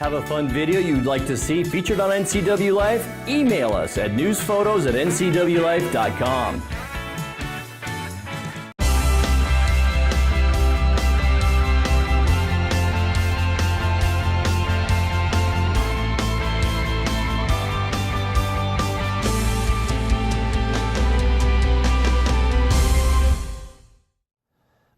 Have a fun video you'd like to see featured on NCW Life? Email us at newsphotos@ncwlife.com.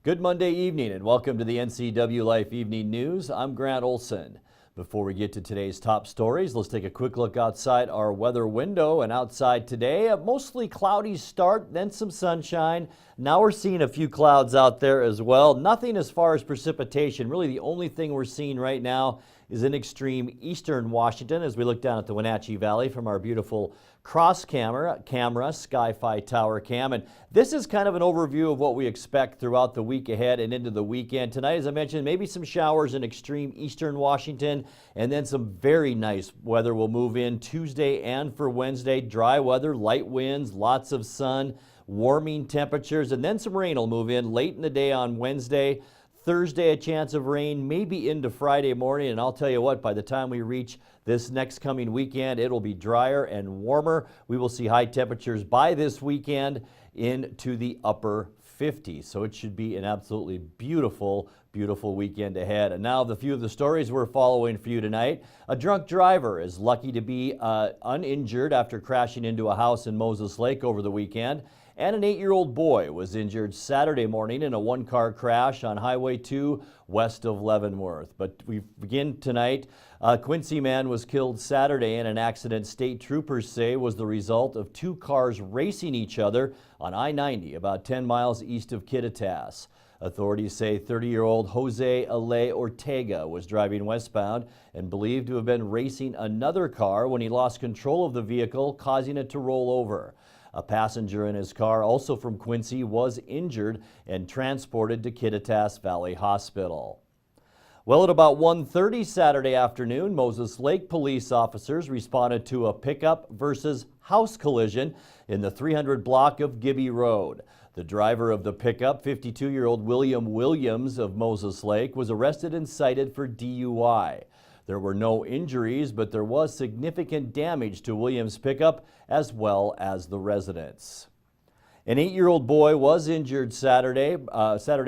Good Monday evening and welcome to the NCW Life Evening News. I'm Grant Olson. Before we get to today's top stories, let's take a quick look outside our weather window. And outside today, a mostly cloudy start, then some sunshine. Now we're seeing a few clouds out there as well. Nothing as far as precipitation. Really the only thing we're seeing right now is in extreme eastern Washington as we look down at the Wenatchee Valley from our beautiful cross camera Sky-Fi Tower Cam. And this is kind of an overview of what we expect throughout the week ahead and into the weekend. Tonight, as I mentioned, maybe some showers in extreme eastern Washington, and then some very nice weather will move in Tuesday and for Wednesday. Dry weather, light winds, lots of sun, warming temperatures, and then some rain will move in late in the day on Wednesday. Thursday, a chance of rain, maybe into Friday morning, and I'll tell you what, by the time we reach this next coming weekend, it'll be drier and warmer. We will see high temperatures by this weekend into the upper 50s, so it should be an absolutely beautiful, beautiful weekend ahead. And now the few of the stories we're following for you tonight. A drunk driver is lucky to be uninjured after crashing into a house in Moses Lake over the weekend. And an 8-year-old boy was injured Saturday morning in a one-car crash on Highway 2 west of Leavenworth. But we begin tonight. A Quincy man was killed Saturday in an accident state troopers say was the result of two cars racing each other on I-90 about 10 miles east of Kittitas. Authorities say 30-year-old Jose Ale Ortega was driving westbound and believed to have been racing another car when he lost control of the vehicle, causing it to roll over. A passenger in his car, also from Quincy, was injured and transported to Kittitas Valley Hospital. Well, at about 1:30 Saturday afternoon, Moses Lake police officers responded to a pickup versus house collision in the 300 block of Gibby Road. The driver of the pickup, 52-year-old William Williams of Moses Lake, was arrested and cited for DUI. There were no injuries, but there was significant damage to Williams' pickup as well as the residence. An 8-year-old boy was injured Saturday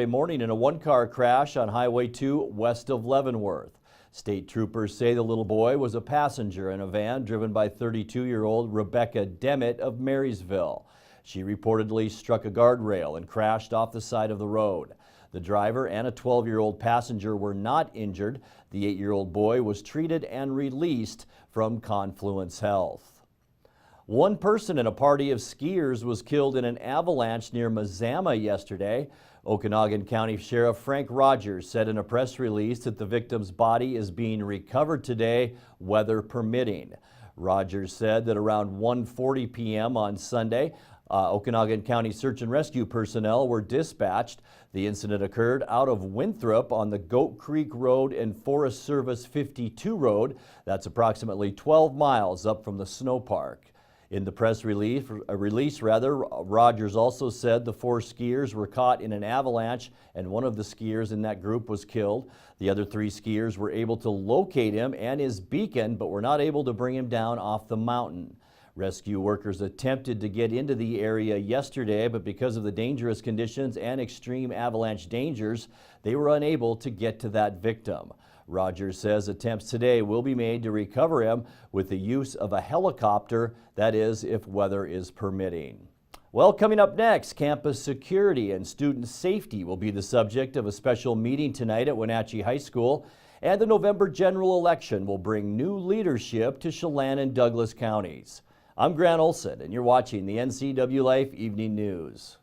morning in a one-car crash on Highway 2 west of Leavenworth. State troopers say the little boy was a passenger in a van driven by 32-year-old Rebecca Demmett of Marysville. She reportedly struck a guardrail and crashed off the side of the road. The driver and a 12-year-old passenger were not injured. The 8-year-old boy was treated and released from Confluence Health. One person in a party of skiers was killed in an avalanche near Mazama yesterday. Okanogan County Sheriff Frank Rogers said in a press release that the victim's body is being recovered today, weather permitting. Rogers said that around 1:40 p.m. on Sunday, Okanogan County Search and Rescue personnel were dispatched. The incident occurred out of Winthrop on the Goat Creek Road and Forest Service 52 Road. That's approximately 12 miles up from the snow park. In the press release, Rogers also said the 4 skiers were caught in an avalanche and one of the skiers in that group was killed. The other 3 skiers were able to locate him and his beacon, but were not able to bring him down off the mountain. Rescue workers attempted to get into the area yesterday, but because of the dangerous conditions and extreme avalanche dangers, they were unable to get to that victim. Rogers says attempts today will be made to recover him with the use of a helicopter, that is, if weather is permitting. Well, coming up next, campus security and student safety will be the subject of a special meeting tonight at Wenatchee High School, and the November general election will bring new leadership to Chelan and Douglas counties. I'm Grant Olson, and you're watching the NCW Life Evening News.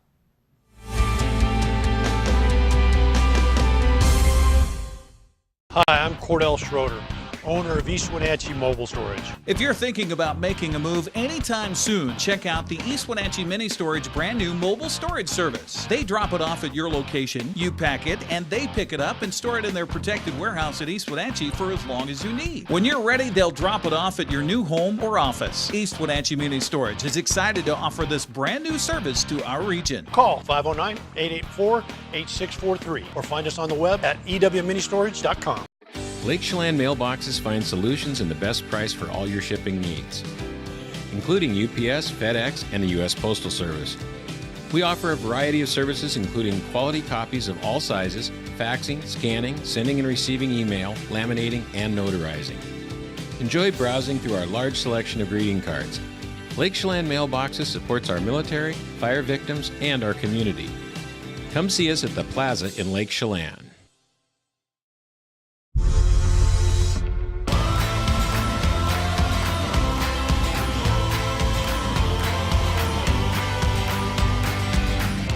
Hi, I'm Cordell Schroeder, owner of East Wenatchee Mobile Storage. If you're thinking about making a move anytime soon, check out the East Wenatchee Mini Storage brand new mobile storage service. They drop it off at your location, you pack it, and they pick it up and store it in their protected warehouse at East Wenatchee for as long as you need. When you're ready, they'll drop it off at your new home or office. East Wenatchee Mini Storage is excited to offer this brand new service to our region. Call 509-884-8643 or find us on the web at ewministorage.com. Lake Chelan mailboxes find solutions and the best price for all your shipping needs, including UPS, FedEx, and the U.S. Postal Service. We offer a variety of services including quality copies of all sizes, faxing, scanning, sending and receiving email, laminating, and notarizing. Enjoy browsing through our large selection of greeting cards. Lake Chelan Mailboxes supports our military, fire victims, and our community. Come see us at the Plaza in Lake Chelan.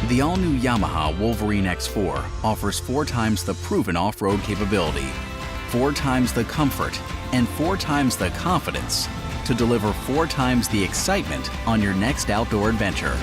The all-new Yamaha Wolverine X4 offers 4 times the proven off-road capability, 4 times the comfort, and 4 times the confidence to deliver 4 times the excitement on your next outdoor adventure.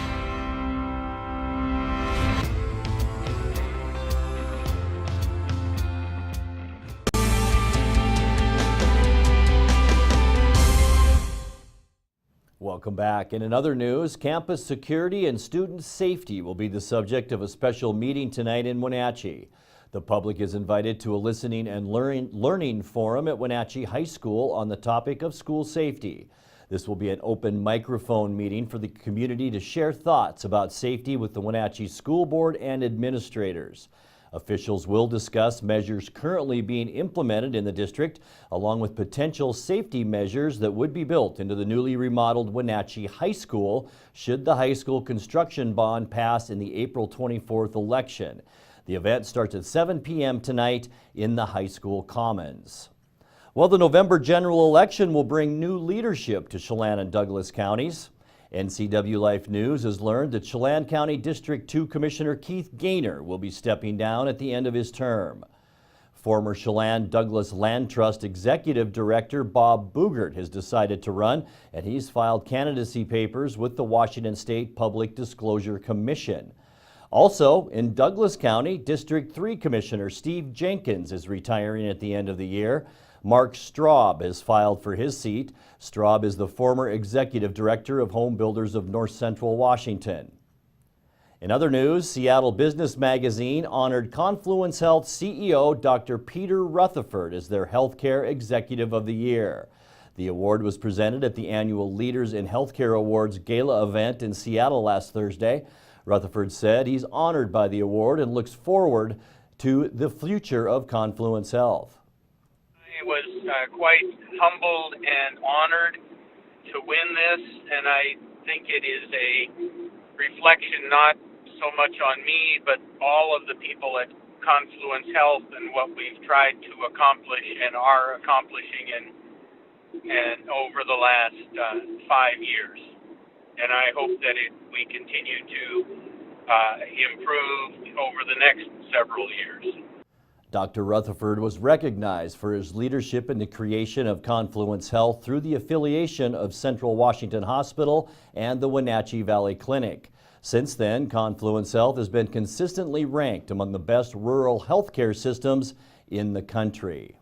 Welcome back. In other news, campus security and student safety will be the subject of a special meeting tonight in Wenatchee. The public is invited to a listening and learning forum at Wenatchee High School on the topic of school safety. This will be an open microphone meeting for the community to share thoughts about safety with the Wenatchee School Board and administrators. Officials will discuss measures currently being implemented in the district, along with potential safety measures that would be built into the newly remodeled Wenatchee High School should the high school construction bond pass in the April 24th election. The event starts at 7 p.m. tonight in the high school commons. Well, the November general election will bring new leadership to Chelan and Douglas counties. NCW Life News has learned that Chelan County District 2 Commissioner Keith Gaynor will be stepping down at the end of his term. Former Chelan Douglas Land Trust Executive Director Bob Boogert has decided to run, and he's filed candidacy papers with the Washington State Public Disclosure Commission. Also, in Douglas County, District 3 Commissioner Steve Jenkins is retiring at the end of the year. Mark Straub has filed for his seat. Straub is the former executive director of Home Builders of North Central Washington. In other news, Seattle Business Magazine honored Confluence Health CEO Dr. Peter Rutherford as their Healthcare Executive of the Year. The award was presented at the annual Leaders in Healthcare Awards Gala event in Seattle last Thursday. Rutherford said he's honored by the award and looks forward to the future of Confluence Health. I was quite humbled and honored to win this, and I think it is a reflection not so much on me, but all of the people at Confluence Health and what we've tried to accomplish and are accomplishing and over the last 5 years. And I hope that we continue to improve over the next several years. Dr. Rutherford was recognized for his leadership in the creation of Confluence Health through the affiliation of Central Washington Hospital and the Wenatchee Valley Clinic. Since then, Confluence Health has been consistently ranked among the best rural healthcare systems in the country.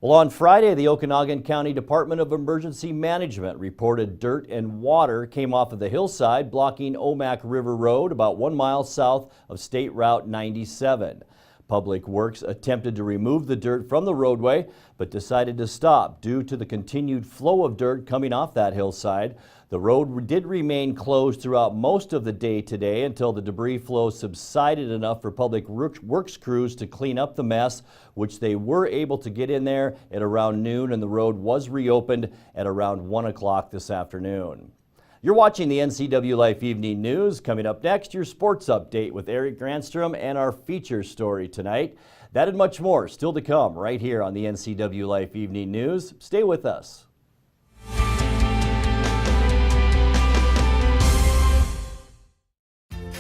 Well, on Friday, the Okanagan County Department of Emergency Management reported dirt and water came off of the hillside, blocking Omak River Road about 1 mile south of State Route 97. Public Works attempted to remove the dirt from the roadway, but decided to stop due to the continued flow of dirt coming off that hillside. The road did remain closed throughout most of the day today until the debris flow subsided enough for Public Works crews to clean up the mess, which they were able to get in there at around noon, and the road was reopened at around 1 o'clock this afternoon. You're watching the NCW Life Evening News. Coming up next, your sports update with Eric Granstrom and our feature story tonight. That and much more still to come right here on the NCW Life Evening News. Stay with us.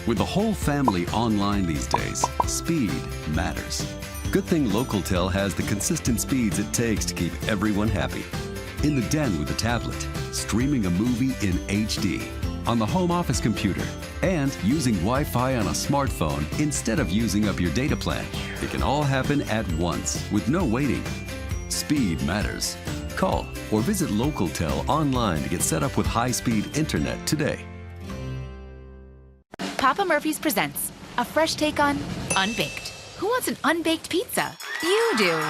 With the whole family online these days, speed matters. Good thing LocalTel has the consistent speeds it takes to keep everyone happy. In the den with a tablet, streaming a movie in HD, on the home office computer, and using Wi-Fi on a smartphone instead of using up your data plan. It can all happen at once with no waiting. Speed matters. Call or visit LocalTel online to get set up with high-speed internet today. Papa Murphy's presents a fresh take on unbaked. Who wants an unbaked pizza? You do.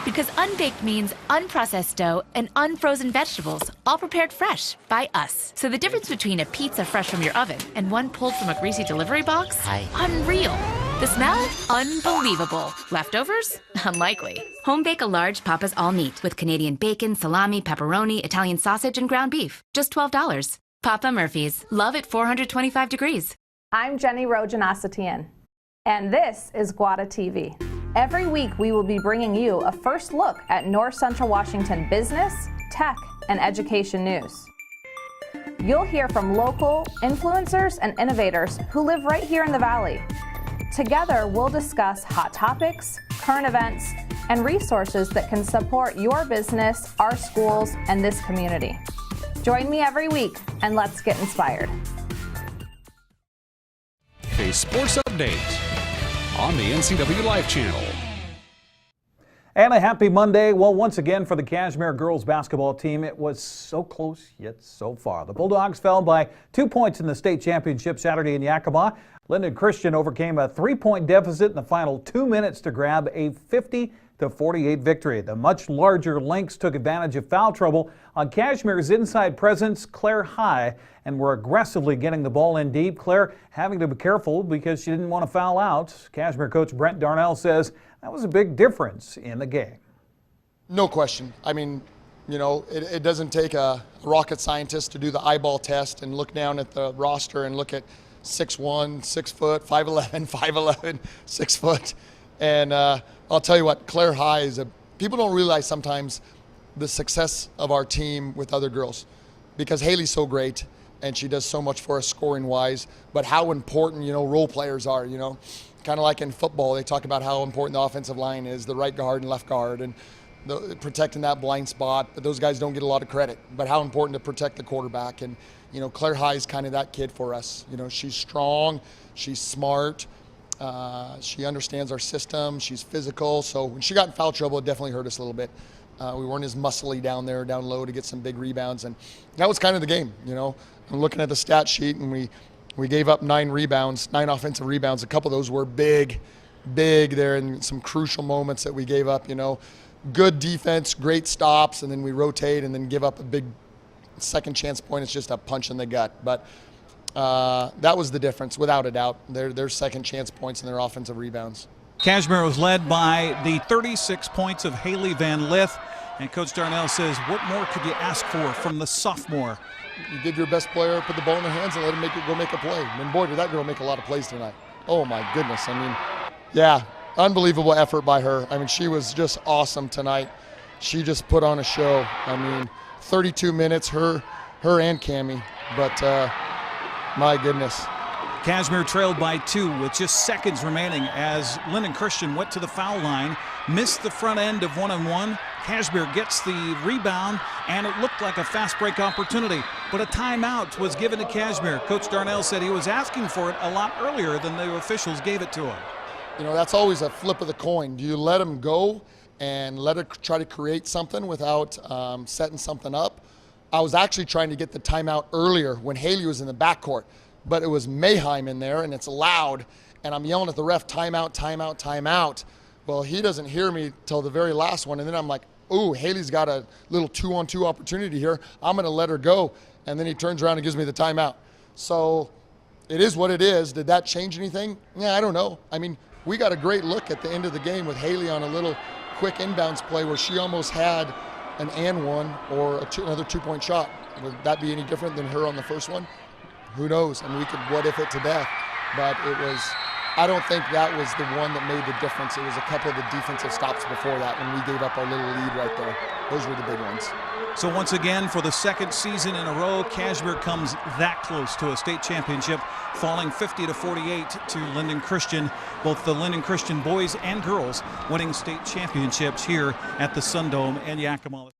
Because unbaked means unprocessed dough and unfrozen vegetables, all prepared fresh by us. So the difference between a pizza fresh from your oven and one pulled from a greasy delivery box? Unreal. The smell? Unbelievable. Leftovers? Unlikely. Home bake a large Papa's All Meat with Canadian bacon, salami, pepperoni, Italian sausage, and ground beef. Just $12. Papa Murphy's. Love at 425 degrees. I'm Jenny Rojanasatian, and this is Guada TV. Every week we will be bringing you a first look at North Central Washington business, tech, and education news. You'll hear from local influencers and innovators who live right here in the Valley. Together, we'll discuss hot topics, current events, and resources that can support your business, our schools, and this community. Join me every week, and let's get inspired. A sports update on the NCW Life channel. And a happy Monday. Well, once again for the Cashmere girls basketball team, it was so close yet so far. The Bulldogs fell by 2 points in the state championship Saturday in Yakima. Linden Christian overcame a 3-point deficit in the final 2 minutes to grab a 50-48 victory. The much larger Lynx took advantage of foul trouble on Cashmere's inside presence, Claire High, and were aggressively getting the ball in deep. Claire having to be careful because she didn't want to foul out. Cashmere coach Brent Darnell says that was a big difference in the game. No question. I mean, you know, it doesn't take a rocket scientist to do the eyeball test and look down at the roster and look at 6'1", 6 foot, 5'11", 5'11", 6 foot. And I'll tell you what, Claire High is people don't realize sometimes the success of our team with other girls, because Haley's so great and she does so much for us scoring wise, but how important, you know, role players are, you know, kind of like in football, they talk about how important the offensive line is, the right guard and left guard, and protecting that blind spot, but those guys don't get a lot of credit, but how important to protect the quarterback. And, you know, Claire High is kind of that kid for us. You know, she's strong, she's smart, she understands our system, she's physical, so when she got in foul trouble, it definitely hurt us a little bit. We weren't as muscly down there, down low to get some big rebounds, and that was kind of the game, you know. I'm looking at the stat sheet, and we gave up 9 offensive rebounds. A couple of those were big there, and some crucial moments that we gave up, you know. Good defense, great stops, and then we rotate and then give up a big second chance point. It's just a punch in the gut. But that was the difference, without a doubt. Their second chance points and their offensive rebounds. Cashmere was led by the 36 points of Haley Van Lith. And Coach Darnell says, what more could you ask for from the sophomore? You give your best player, put the ball in their hands and let him go make a play. And boy, did that girl make a lot of plays tonight. Oh my goodness. I mean, yeah, unbelievable effort by her. I mean, she was just awesome tonight. She just put on a show. I mean, 32 minutes, her and Cammie, but my goodness. Cashmere trailed by 2 with just seconds remaining as Linden Christian went to the foul line, missed the front end of 1-on-1. Cashmere gets the rebound, and it looked like a fast break opportunity, but a timeout was given to Cashmere. Coach Darnell said he was asking for it a lot earlier than the officials gave it to him. You know, that's always a flip of the coin. Do you let him go and let her try to create something without setting something up? I was actually trying to get the timeout earlier when Haley was in the backcourt, but it was Mayheim in there, and it's loud, and I'm yelling at the ref, timeout, timeout, timeout. Well, he doesn't hear me till the very last one, and then I'm like, ooh, Haley's got a little 2-on-2 opportunity here. I'm going to let her go, and then he turns around and gives me the timeout. So it is what it is. Did that change anything? Yeah, I don't know. I mean, we got a great look at the end of the game with Haley on a little quick inbounds play where she almost had an and one or another 2-point shot. Would that be any different than her on the first one? Who knows? I mean, we could what if it to death, but it was, I don't think that was the one that made the difference. It was a couple of the defensive stops before that when we gave up our little lead right there. Those were the big ones. So once again, for the second season in a row, Cashmere comes that close to a state championship, falling 50-48 to Linden Christian. Both the Linden Christian boys and girls winning state championships here at the Sundome in Yakima.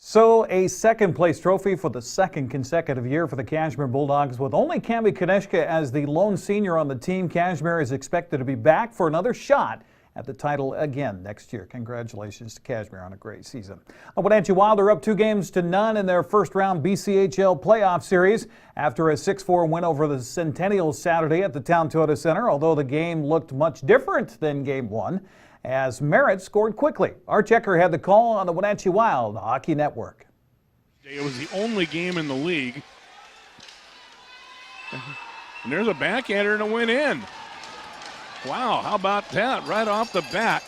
So a second place trophy for the second consecutive year for the Cashmere Bulldogs. With only Cammie Konechka as the lone senior on the team, Cashmere is expected to be back for another shot at the title again next year. Congratulations to Cashmere on a great season. Wenatchee Wild are up 2-0 in their first round BCHL playoff series after a 6-4 win over the Centennials Saturday at the Town Toyota Center. Although the game looked much different than Game 1, as Merritt scored quickly. Our checker had the call on the Wenatchee Wild Hockey Network. It was the only game in the league. And there's a backhander and a win in. Wow, how about that right off the bat?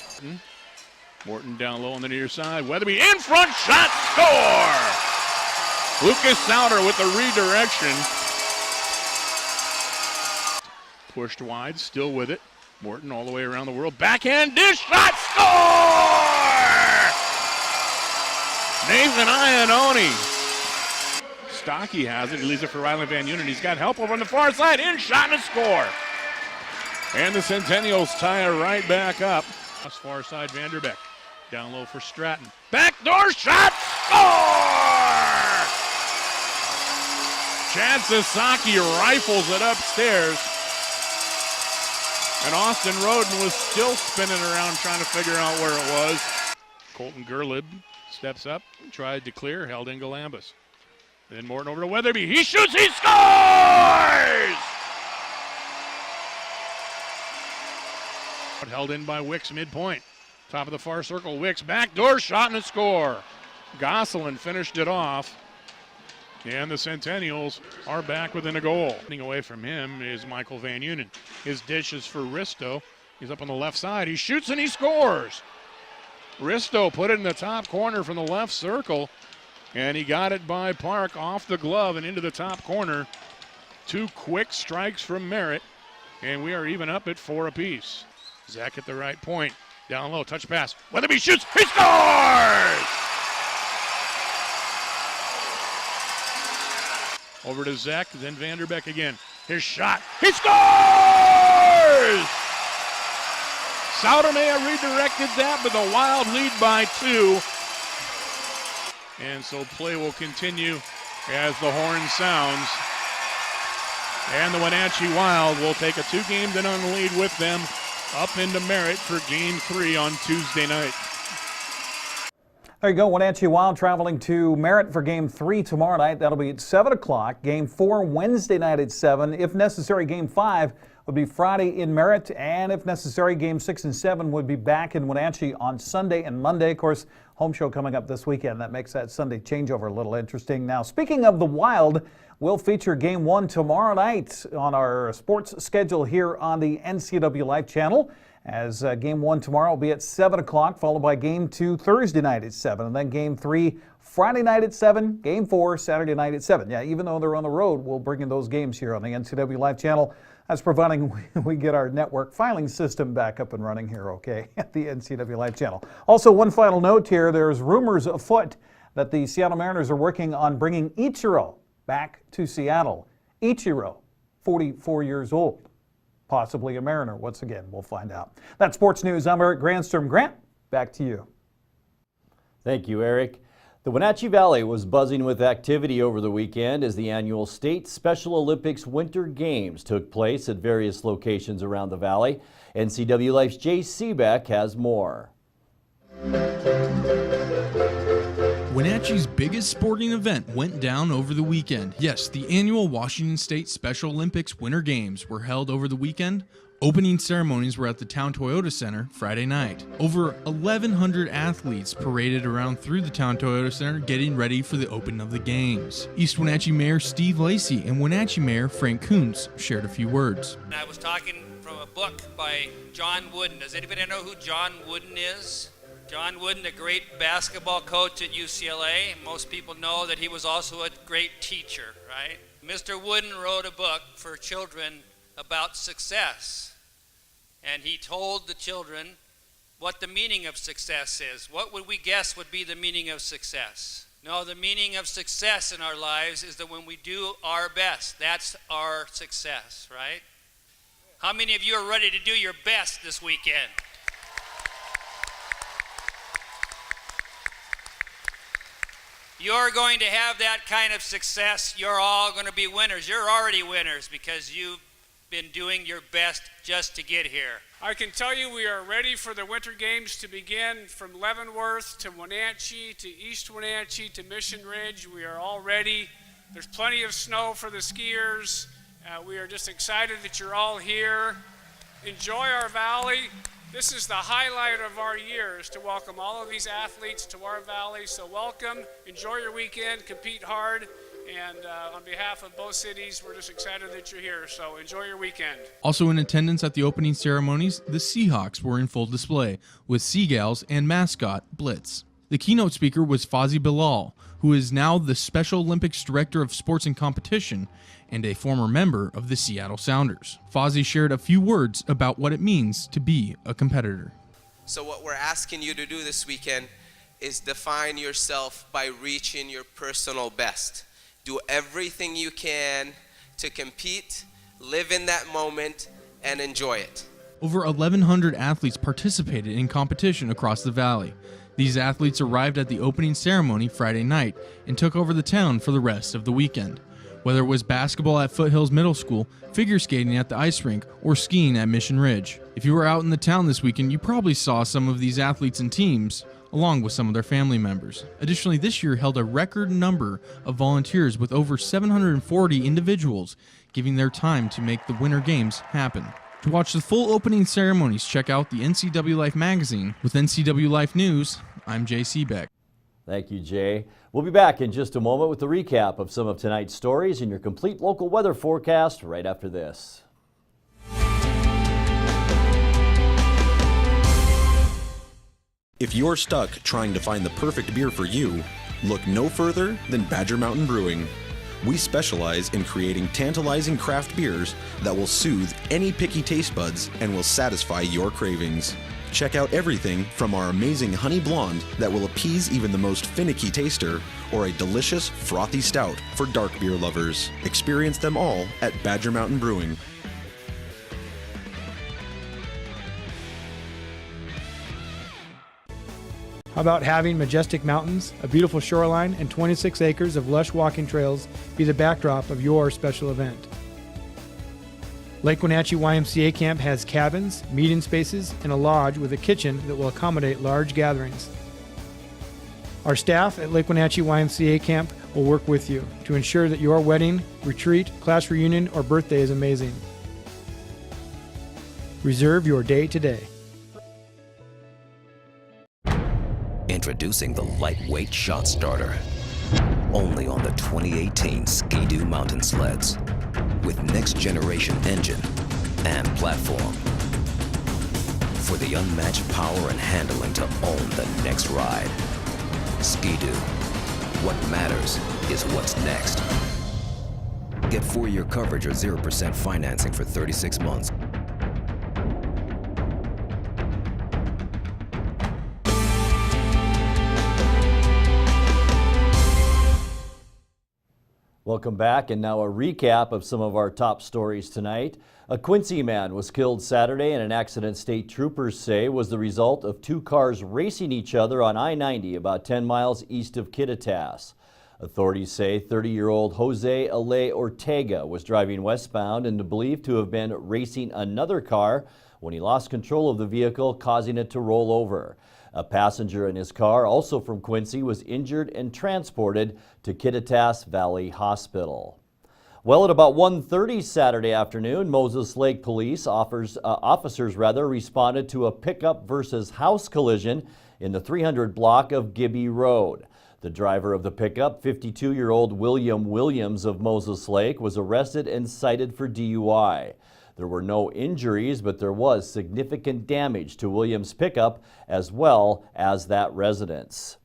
Morton down low on the near side. Weatherby in front, shot, score! Lucas Souter with the redirection. Pushed wide, still with it. Morton all the way around the world. Backhand dish shot, score! Nathan Iannone. Stocky has it. He leaves it for Ryland Van Unen. He's got help over on the far side. In shot and a score. And the Centennials tie it right back up. Far side, Vanderbeck. Down low for Stratton. Backdoor shot, score! Chad Sasaki rifles it upstairs. And Austin Roden was still spinning around trying to figure out where it was. Colton Gerlib steps up, tried to clear, held in Galambus. Then Morton over to Weatherby. He shoots, he scores! Held in by Wicks midpoint. Top of the far circle, Wicks backdoor shot and a score. Gosselin finished it off. And the Centennials are back within a goal. Away from him is Michael Van Unen. His dish is for Risto. He's up on the left side. He shoots and he scores. Risto put it in the top corner from the left circle. And he got it by Park off the glove and into the top corner. 2 quick strikes from Merritt. And we are even up at 4 apiece. Zach at the right point. Down low, touch pass. Weatherby shoots, he scores! Over to Zach, then Vanderbeck again. His shot, he scores! Souter may have redirected that, but the Wild lead by 2. And so play will continue as the horn sounds. And the Wenatchee Wild will take a 2-game-to-none lead with them up into Merritt for Game 3 on Tuesday night. There you go, Wenatchee Wild traveling to Merritt for Game 3 tomorrow night. That'll be at 7 o'clock. Game 4 Wednesday night at 7. If necessary, Game 5 would be Friday in Merritt. And if necessary, Game 6 and 7 would be back in Wenatchee on Sunday and Monday. Of course, home show coming up this weekend. That makes that Sunday changeover a little interesting. Now, speaking of the Wild, we'll feature Game 1 tomorrow night on our sports schedule here on the NCW Life channel. As Game 1 tomorrow will be at 7 o'clock, followed by Game 2 Thursday night at 7, and then Game 3 Friday night at 7, Game 4 Saturday night at 7. Yeah, even though they're on the road, we'll bring in those games here on the NCW Live channel. That's providing we get our network filing system back up and running here, okay, at the NCW Live channel. Also, one final note here, there's rumors afoot that the Seattle Mariners are working on bringing Ichiro back to Seattle. Ichiro, 44 years old. Possibly a Mariner. Once again, we'll find out. That's sports news. I'm Eric Granstrom. Grant, back to you. Thank you, Eric. The Wenatchee Valley was buzzing with activity over the weekend as the annual State Special Olympics Winter Games took place at various locations around the valley. NCW Life's Jay Seebeck has more. Wenatchee's biggest sporting event went down over the weekend. Yes, the annual Washington State Special Olympics Winter Games were held over the weekend. Opening ceremonies were at the Town Toyota Center Friday night. Over 1,100 athletes paraded around through the Town Toyota Center getting ready for the opening of the games. East Wenatchee Mayor Steve Lacey and Wenatchee Mayor Frank Kuntz shared a few words. I was talking from a book by John Wooden. Does anybody know who John Wooden is? John Wooden, a great basketball coach at UCLA. Most people know that he was also a great teacher, right? Mr. Wooden wrote a book for children about success. And he told the children what the meaning of success is. What would we guess would be the meaning of success? No, the meaning of success in our lives is that when we do our best, that's our success, right? How many of you are ready to do your best this weekend? You're going to have that kind of success. You're all going to be winners. You're already winners because you've been doing your best just to get here. I can tell you we are ready for the Winter Games to begin from Leavenworth to Wenatchee to East Wenatchee to Mission Ridge. We are all ready. There's plenty of snow for the skiers. We are just excited that you're all here. Enjoy our valley. This is the highlight of our years to welcome all of these athletes to our valley. So welcome, enjoy your weekend, compete hard, and on behalf of both cities, we're just excited that you're here. So enjoy your weekend. Also in attendance at the opening ceremonies, the Seahawks were in full display with Seagulls and mascot Blitz. The keynote speaker was Fawzi Bilal, who is now the Special Olympics Director of Sports and Competition and a former member of the Seattle Sounders. Fawzi shared a few words about what it means to be a competitor. So what we're asking you to do this weekend is define yourself by reaching your personal best. Do everything you can to compete, live in that moment, and enjoy it. Over 1,100 athletes participated in competition across the valley. These athletes arrived at the opening ceremony Friday night and took over the town for the rest of the weekend. Whether it was basketball at Foothills Middle School, figure skating at the ice rink, or skiing at Mission Ridge. If you were out in the town this weekend, you probably saw some of these athletes and teams, along with some of their family members. Additionally, this year held a record number of volunteers with over 740 individuals giving their time to make the Winter Games happen. To watch the full opening ceremonies, check out the NCW Life magazine. With NCW Life News, I'm Jay Seebeck. Thank you, Jay. We'll be back in just a moment with a recap of some of tonight's stories and your complete local weather forecast right after this. If you're stuck trying to find the perfect beer for you, look no further than Badger Mountain Brewing. We specialize in creating tantalizing craft beers that will soothe any picky taste buds and will satisfy your cravings. Check out everything from our amazing honey blonde that will appease even the most finicky taster, or a delicious frothy stout for dark beer lovers. Experience them all at Badger Mountain Brewing. How about having majestic mountains, a beautiful shoreline, and 26 acres of lush walking trails be the backdrop of your special event? Lake Wenatchee YMCA Camp has cabins, meeting spaces, and a lodge with a kitchen that will accommodate large gatherings. Our staff at Lake Wenatchee YMCA Camp will work with you to ensure that your wedding, retreat, class reunion, or birthday is amazing. Reserve your day today. Introducing the lightweight shot starter. Only on the 2018 Ski-Doo mountain sleds. With next generation engine and platform. For the unmatched power and handling to own the next ride. Ski-Doo. What matters is what's next. Get 4-year coverage or 0% financing for 36 months. Welcome back, and now a recap of some of our top stories tonight. A Quincy man was killed Saturday in an accident state troopers say was the result of two cars racing each other on I-90 about 10 miles east of Kittitas. Authorities say 30-year-old Jose Ale Ortega was driving westbound and believed to have been racing another car when he lost control of the vehicle, causing it to roll over. A passenger in his car, also from Quincy, was injured and transported to Kittitas Valley Hospital. Well, at about 1:30 Saturday afternoon, Moses Lake Police officers responded to a pickup versus house collision in the 300 block of Gibby Road. The driver of the pickup, 52-year-old William Williams of Moses Lake, was arrested and cited for DUI. There were no injuries, but there was significant damage to Williams' pickup as well as that residence.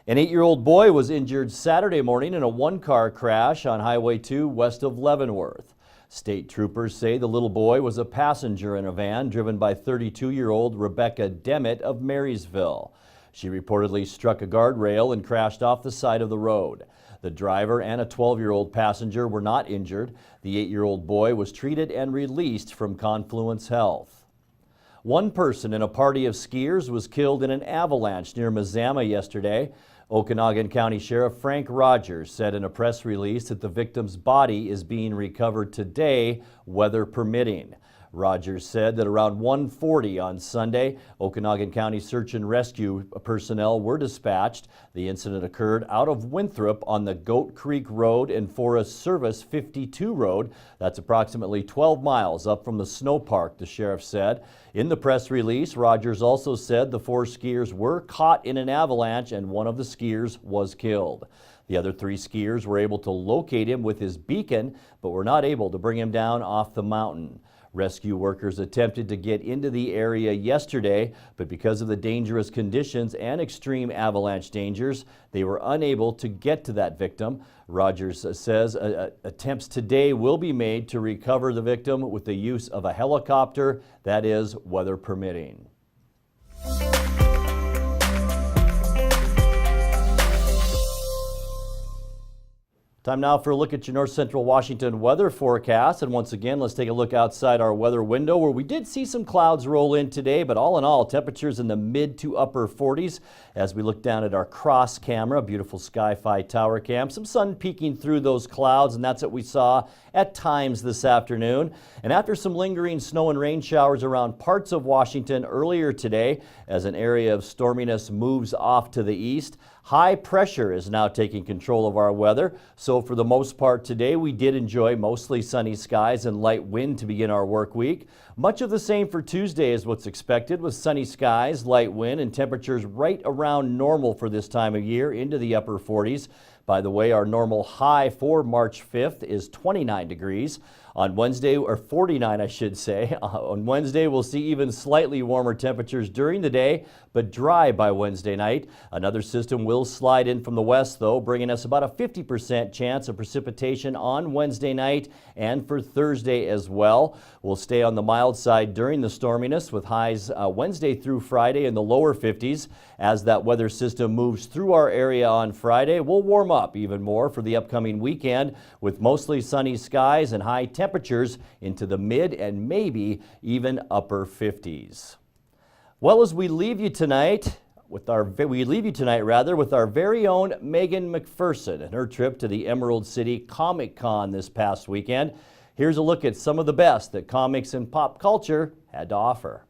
An 8-year-old boy was injured Saturday morning in a one-car crash on Highway 2 west of Leavenworth. State troopers say the little boy was a passenger in a van driven by 32-year-old Rebecca Demmett of Marysville. She reportedly struck a guardrail and crashed off the side of the road. The driver and a 12-year-old passenger were not injured. The 8-year-old boy was treated and released from Confluence Health. One person in a party of skiers was killed in an avalanche near Mazama yesterday. Okanagan County Sheriff Frank Rogers said in a press release that the victim's body is being recovered today, weather permitting. Rogers said that around 1:40 on Sunday, Okanagan County Search and Rescue personnel were dispatched. The incident occurred out of Winthrop on the Goat Creek Road and Forest Service 52 Road. That's approximately 12 miles up from the snow park, the sheriff said. In the press release, Rogers also said the 4 skiers were caught in an avalanche and one of the skiers was killed. The other 3 skiers were able to locate him with his beacon, but were not able to bring him down off the mountain. Rescue workers attempted to get into the area yesterday, but because of the dangerous conditions and extreme avalanche dangers, they were unable to get to that victim. Rogers says attempts today will be made to recover the victim with the use of a helicopter, that is, weather permitting. Time now for a look at your North Central Washington weather forecast. And once again, let's take a look outside our weather window where we did see some clouds roll in today, but all in all, temperatures in the mid to upper 40s as we look down at our cross camera, beautiful Sky-Fi tower cam. Some sun peeking through those clouds, and that's what we saw at times this afternoon. And after some lingering snow and rain showers around parts of Washington earlier today, as an area of storminess moves off to the east, high pressure is now taking control of our weather. So for the most part today, we did enjoy mostly sunny skies and light wind to begin our work week. Much of the same for Tuesday is what's expected, with sunny skies, light wind, and temperatures right around normal for this time of year into the upper 40s. By the way, our normal high for March 5th is 29 degrees. On Wednesday, or 49 I should say, on Wednesday we'll see even slightly warmer temperatures during the day, but dry by Wednesday night. Another system will slide in from the west though, bringing us about a 50% chance of precipitation on Wednesday night and for Thursday as well. We'll stay on the mild side during the storminess with highs Wednesday through Friday in the lower 50s. As that weather system moves through our area on Friday, we'll warm up even more for the upcoming weekend with mostly sunny skies and high temperatures into the mid and maybe even upper 50s. Well, as we leave you tonight with our very own Megan McPherson and her trip to the Emerald City Comic Con this past weekend. Here's a look at some of the best that comics and pop culture had to offer.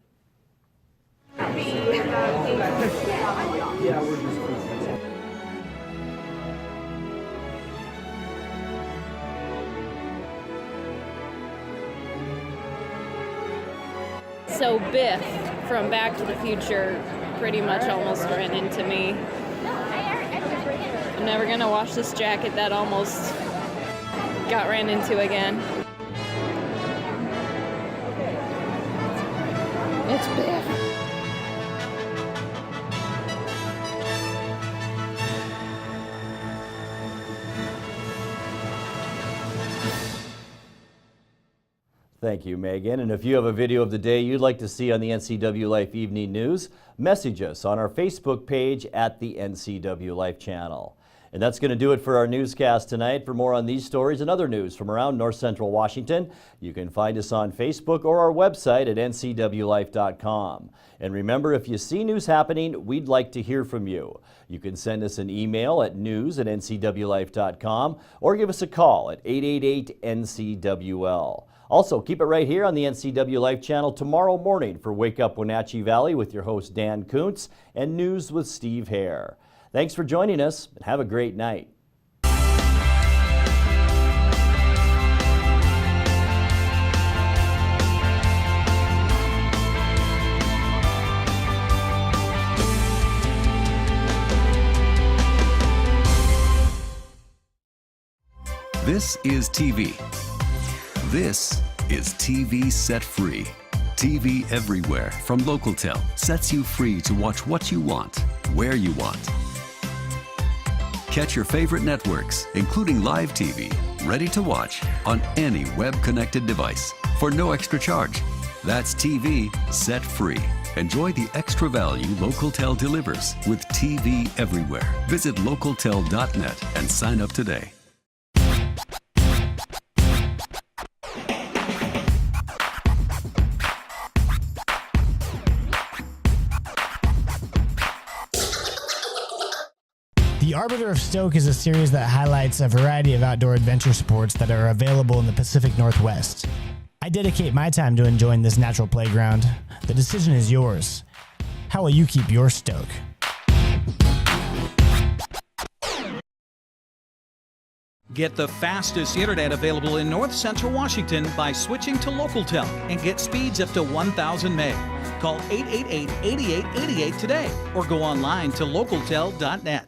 So Biff from Back to the Future pretty much almost ran into me. I'm never gonna wash this jacket that almost got ran into again. It's Biff. Thank you, Megan. And if you have a video of the day you'd like to see on the NCW Life Evening News, message us on our Facebook page at the NCW Life channel. And that's going to do it for our newscast tonight. For more on these stories and other news from around North Central Washington, you can find us on Facebook or our website at ncwlife.com. And remember, if you see news happening, we'd like to hear from you. You can send us an email at news@ncwlife.com or give us a call at 888-NCWL. Also, keep it right here on the NCW Life channel tomorrow morning for Wake Up Wenatchee Valley with your host Dan Kuntz and News with Steve Hare. Thanks for joining us and have a great night. This is TV. This is TV Set Free. TV everywhere from Localtel sets you free to watch what you want, where you want. Catch your favorite networks, including live TV, ready to watch on any web-connected device for no extra charge. That's TV Set Free. Enjoy the extra value Localtel delivers with TV everywhere. Visit localtel.net and sign up today. The Arbiter of Stoke is a series that highlights a variety of outdoor adventure sports that are available in the Pacific Northwest. I dedicate my time to enjoying this natural playground. The decision is yours. How will you keep your stoke? Get the fastest internet available in North Central Washington by switching to LocalTel and get speeds up to 1,000 meg. Call 888-8888 today or go online to localtel.net.